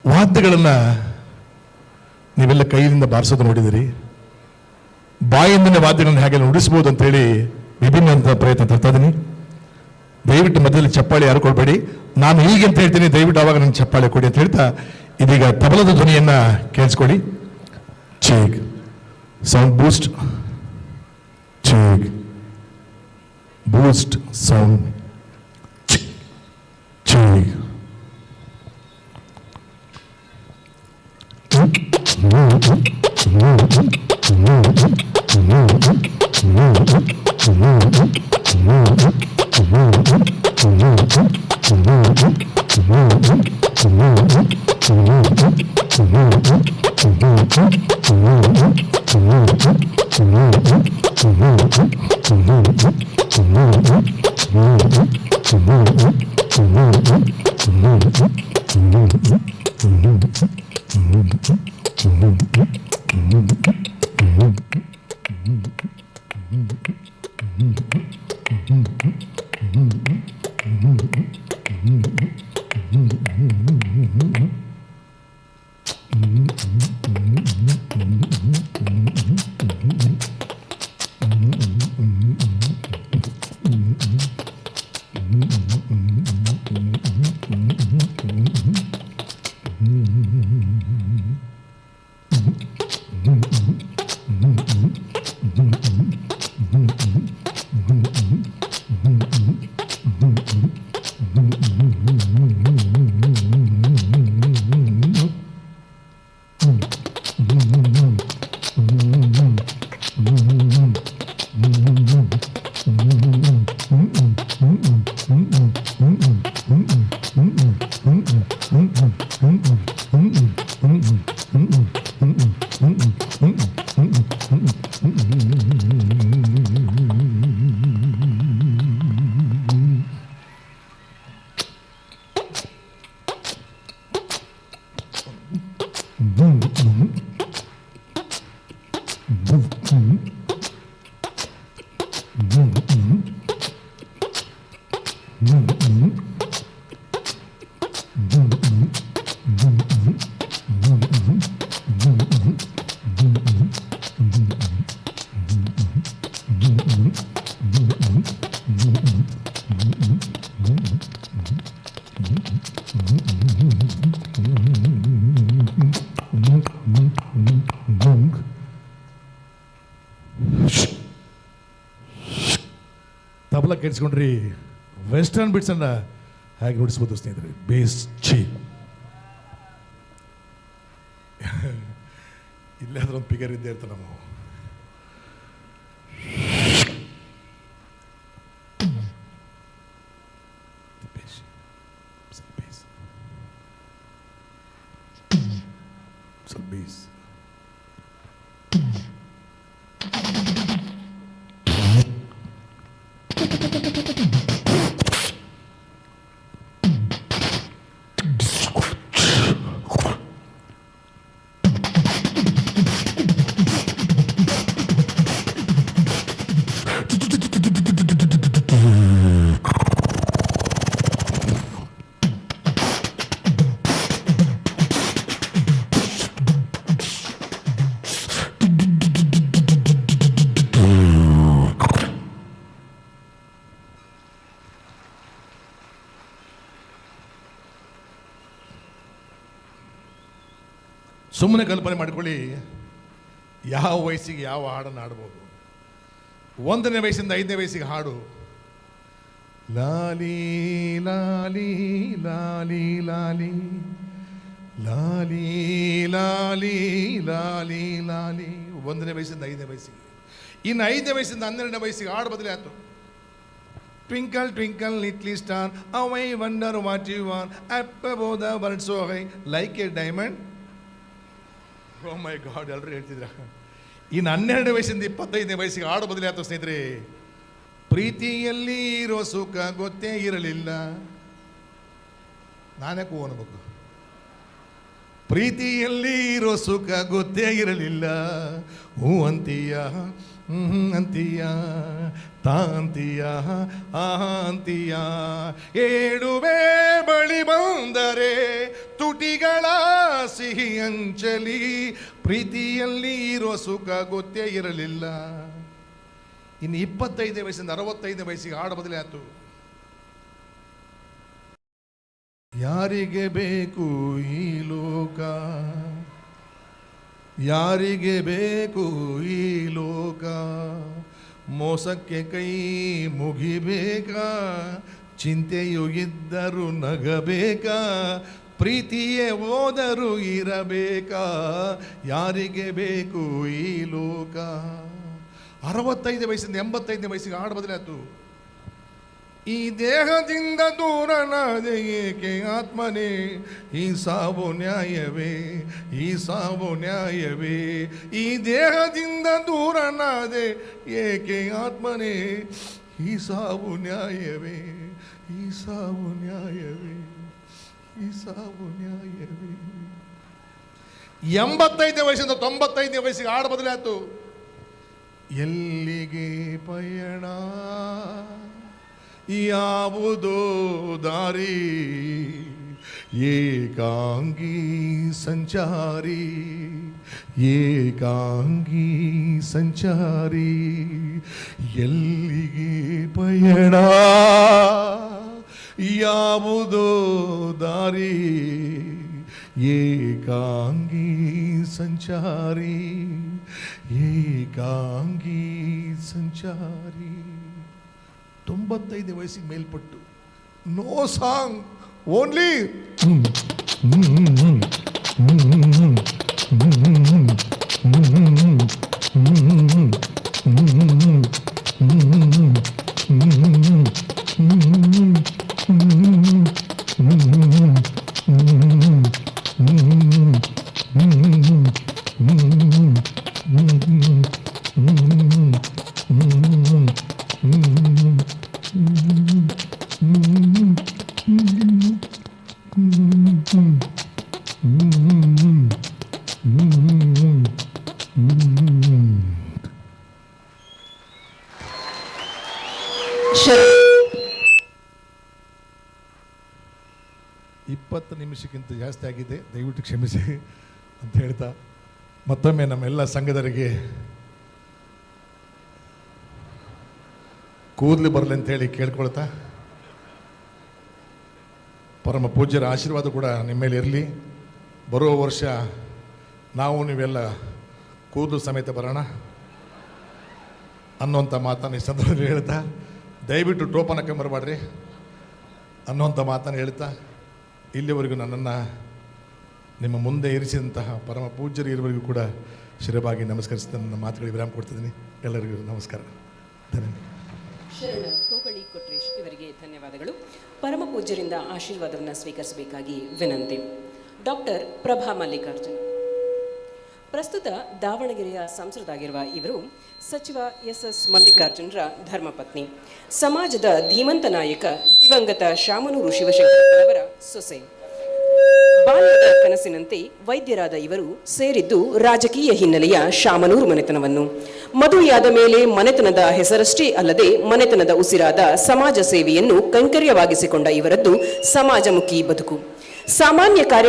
ವಾದ್ಯಗಳನ್ನು ನೀವೆಲ್ಲ ಕೈಯಿಂದ ಬಾರಿಸೋದು ನೋಡಿದಿರಿ. ಬಾಯಿಂದನೇ ವಾದ್ಯಗಳನ್ನು ಹೇಗೆ ನುಡಿಸ್ಬೋದು ಅಂತೇಳಿ ವಿಭಿನ್ನ ಪ್ರಯತ್ನ ತರ್ತಾ ಇದ್ದೀನಿ. ದಯವಿಟ್ಟು ಮಧ್ಯದಲ್ಲಿ ಚಪ್ಪಾಳೆ ಯಾರು ಕೊಡಬೇಡಿ. ನಾನು ಹೀಗೆ ಅಂತ ಹೇಳ್ತೀನಿ, ದಯವಿಟ್ಟು ಆವಾಗ ನನಗೆ ಚಪ್ಪಾಳೆ ಕೊಡಿ ಅಂತ ಹೇಳ್ತಾ ಇದೀಗ ತಬಲದ ಧ್ವನಿಯನ್ನ ಕೇಳಿಸ್ಕೊಳ್ಳಿ. ಚೇಗ್ ಸೌಂಡ್ ಬೂಸ್ಟ್, ಚೇಗ್ ಬೂಸ್ಟ್ ಸೌಂಡ್, ಚೇಗ್ ತಬಲ ಕೇಳಿಸ್ಕೊಂಡ್ರಿ. ವೆಸ್ಟರ್ನ್ ಬಿಟ್ಸ್ ಅನ್ನ ಹೇಗೆ ನುಡಿಸ್ಬೋದು ಸ್ನೇಹಿತರೆ. ಬೇಸ್ ಚಿ ಇಲ್ಲೇ ಅದ್ರ ಒಂದು ಪಿಗರ್ ಇದ್ದೇ ಇರ್ತದೆ. ನಾವು ಬೇಸ್ ಸುಮ್ಮನೆ ಕಲ್ಪನೆ ಮಾಡಿಕೊಳ್ಳಿ, ಯಾವ ವಯಸ್ಸಿಗೆ ಯಾವ ಹಾಡನ್ನು ಹಾಡ್ಬೋದು. 1ನೇ ವಯಸ್ಸಿಂದ 5ನೇ ವಯಸ್ಸಿಗೆ ಹಾಡು ಲಾಲಿ ಲಾಲಿ ಲಾಲಿ ಲಾಲಿ ಲಾಲಿ ಲಾಲಿ ಲಾಲಿ ಲಾಲಿ 1ನೇ ವಯಸ್ಸಿಂದ 5ನೇ ವಯಸ್ಸಿಗೆ. ಇನ್ನು 5ನೇ ವಯಸ್ಸಿಂದ 12ನೇ ವಯಸ್ಸಿಗೆ ಹಾಡು ಬದಲೇ ಆಯ್ತು. Twinkle twinkle little star how I wonder what you are up above the world so high like a diamond. Oh my god, ಎಲ್ಲರೂ ಹೇಳ್ತಿದ್ರ. ಇನ್ನು 12ನೇ ವಯಸ್ಸಿಂದ 25ನೇ ವಯಸ್ಸಿಗೆ ಹಾಡು ಬದಲೇ ಆಯ್ತು ಸ್ನೇಹಿತರೆ. ಪ್ರೀತಿಯಲ್ಲಿ ಇರೋ ಸುಖ ಗೊತ್ತೇ ಇರಲಿಲ್ಲ. ನಾನೇ ಕೂ ಅನ್ಬೇಕು. ಪ್ರೀತಿಯಲ್ಲಿ ಇರೋ ಸುಖ ಗೊತ್ತೇ ಇರಲಿಲ್ಲ. ಹೂ ಅಂತೀಯ ಅಂತೀಯ ತಾಂತೀಯ ಅಂತೀಯ. ಏಳುವೆ ಬಳಿ ಬಂದರೆ ತುಟಿಗಳ ಸಿಹಿ ಅಂಚಲಿ ಪ್ರೀತಿಯಲ್ಲಿ ಇರೋ ಸುಖ ಗೊತ್ತೇ ಇರಲಿಲ್ಲ. ಇನ್ನು 25 ವಯಸ್ಸಿಂದ 65 ವಯಸ್ಸಿಗೆ ಹಾಡು ಬದಲೇ ಆಯ್ತು. ಯಾರಿಗೆ ಬೇಕು ಈ ಲೋಕ, ಯಾರಿಗೆ ಬೇಕು ಈ ಲೋಕ, ಮೋಸಕ್ಕೆ ಕೈ ಮುಗಿಬೇಕಾ, ಚಿಂತೆಯು ಇದ್ದರೂ ನಗಬೇಕಾ, ಪ್ರೀತಿಯೇ ಹೋದರೂ ಇರಬೇಕಾ, ಯಾರಿಗೆ ಬೇಕು ಈ ಲೋಕ. 65 ವಯಸ್ಸಿಂದ 85 ವಯಸ್ಸಿಗೆ ಹಾಡು ಬದಲಾಯ್ತು. ಈ ದೇಹದಿಂದ ದೂರನಾದೆ ಏಕೆ ಆತ್ಮನೇ, ಈ ಸಾವು ನ್ಯಾಯವೇ, ಈ ಸಾವು ನ್ಯಾಯವೇ. ಈ ದೇಹದಿಂದ ದೂರನಾದೆ ಏಕೆ ಆತ್ಮನೇ, ಈ ಸಾವು ನ್ಯಾಯವೇ, ಈ ಸಾವು ನ್ಯಾಯವೇ, ಈ ಸಾವು ನ್ಯಾಯವೇ. 85 ವಯಸ್ಸಿಂದ 95 ವಯಸ್ಸಿಗೆ ಹಾಡು ಬದಲಾಯ್ತು. ಎಲ್ಲಿಗೆ ಪಯಣ, ಯಾವುದೋ ದಾರಿ, ಏಕಾಂಗಿ ಸಂಚಾರಿ, ಏಕಾಂಗಿ ಸಂಚಾರಿ. ಎಲ್ಲಿಗೆ ಪಯಣ, ಯಾವುದೋ ದಾರಿ, ಏಕಾಂಗಿ ಸಂಚಾರಿ, ಏಕಾಂಗಿ ಸಂಚಾರಿ. 95 ವಯಸ್ಸಿಗೆ ಮೇಲ್ಪಟ್ಟು ನೋ ಸಾಂಗ್, ಓನ್ಲಿ ನಿಮಿಷಕ್ಕಿಂತ ಜಾಸ್ತಿ ಆಗಿದೆ, ದಯವಿಟ್ಟು ಕ್ಷಮಿಸಿ ಅಂತ ಹೇಳ್ತಾ ಮತ್ತೊಮ್ಮೆ ನಮ್ಮೆಲ್ಲ ಸಂಘದವರಿಗೆ ಕೂದಲು ಬರಲಿ ಅಂತೇಳಿ ಕೇಳ್ಕೊಳ್ತಾ, ಪರಮ ಪೂಜ್ಯರ ಆಶೀರ್ವಾದ ಕೂಡ ನಿಮ್ಮ ಮೇಲೆ ಇರಲಿ. ಬರುವ ವರ್ಷ ನಾವು ನೀವೆಲ್ಲ ಕೂದಲು ಸಮೇತ ಬರೋಣ ಅನ್ನೋಂಥ ಮಾತನ್ನು ಈ ಸಂದರ್ಭದಲ್ಲಿ ಹೇಳ್ತಾ, ದಯವಿಟ್ಟು ಟೋಪನಕ್ಕೆ ಬರಬೇಡ್ರಿ ಅನ್ನೋಂಥ ಮಾತನ್ನು ಹೇಳ್ತಾ, ಇಲ್ಲಿವರೆಗೂ ನನ್ನನ್ನು ನಿಮ್ಮ ಮುಂದೆ ಇರಿಸಿದಂತಹ ಪರಮ ಪೂಜ್ಯರು ಇರುವವರೆಗೂ ಕೂಡ ಶಿರಬಾಗಿ ನಮಸ್ಕರಿಸ್ತಾ ನನ್ನ ಮಾತುಗಳಿಗೆ ವಿರಾಮ ಕೊಡ್ತಿದ್ದೀನಿ. ಎಲ್ಲರಿಗೂ ನಮಸ್ಕಾರ, ಧನ್ಯವಾದ. ಶರಣ ಕೋಕಳಿ ಕೊಟ್ರೇಶ್ ಇವರಿಗೆ ಧನ್ಯವಾದಗಳು. ಪರಮ ಪೂಜ್ಯರಿಂದ ಆಶೀರ್ವಾದವನ್ನು ಸ್ವೀಕರಿಸಬೇಕಾಗಿ ವಿನಂತಿ. ಡಾಕ್ಟರ್ ಪ್ರಭಾ ಮಲ್ಲಿಕಾರ್ಜುನ್ ಪ್ರಸ್ತುತ ದಾವಣಗೆರೆಯ ಸಂಸದರಾಗಿರುವ ಇವರು ಸಚಿವ ಎಸ್ ಮಲ್ಲಿಕಾರ್ಜುನರ ಧರ್ಮಪತ್ನಿ, ಸಮಾಜದ ಧೀಮಂತ ನಾಯಕ ದಿವಂಗತ ಶಾಮನೂರು ಶಿವಶಂಕರಪ್ಪನವರ ಸೊಸೆ. ಬಾಲ್ಯದ ಕನಸಿನಂತೆ ವೈದ್ಯರಾದ ಇವರು ಸೇರಿದ್ದು ರಾಜಕೀಯ ಹಿನ್ನೆಲೆಯ ಶಾಮನೂರು ಮನೆತನವನ್ನು. ಮದುವೆಯಾದ ಮೇಲೆ ಮನೆತನದ ಹೆಸರಷ್ಟೇ ಅಲ್ಲದೆ ಮನೆತನದ ಉಸಿರಾದ ಸಮಾಜ ಸೇವೆಯನ್ನು ಕೈಂಕರ್ಯವಾಗಿಸಿಕೊಂಡ ಇವರದ್ದು ಸಮಾಜಮುಖಿ ಬದುಕು. ಸಾಮಾನ್ಯ ಕಾರ್ಯ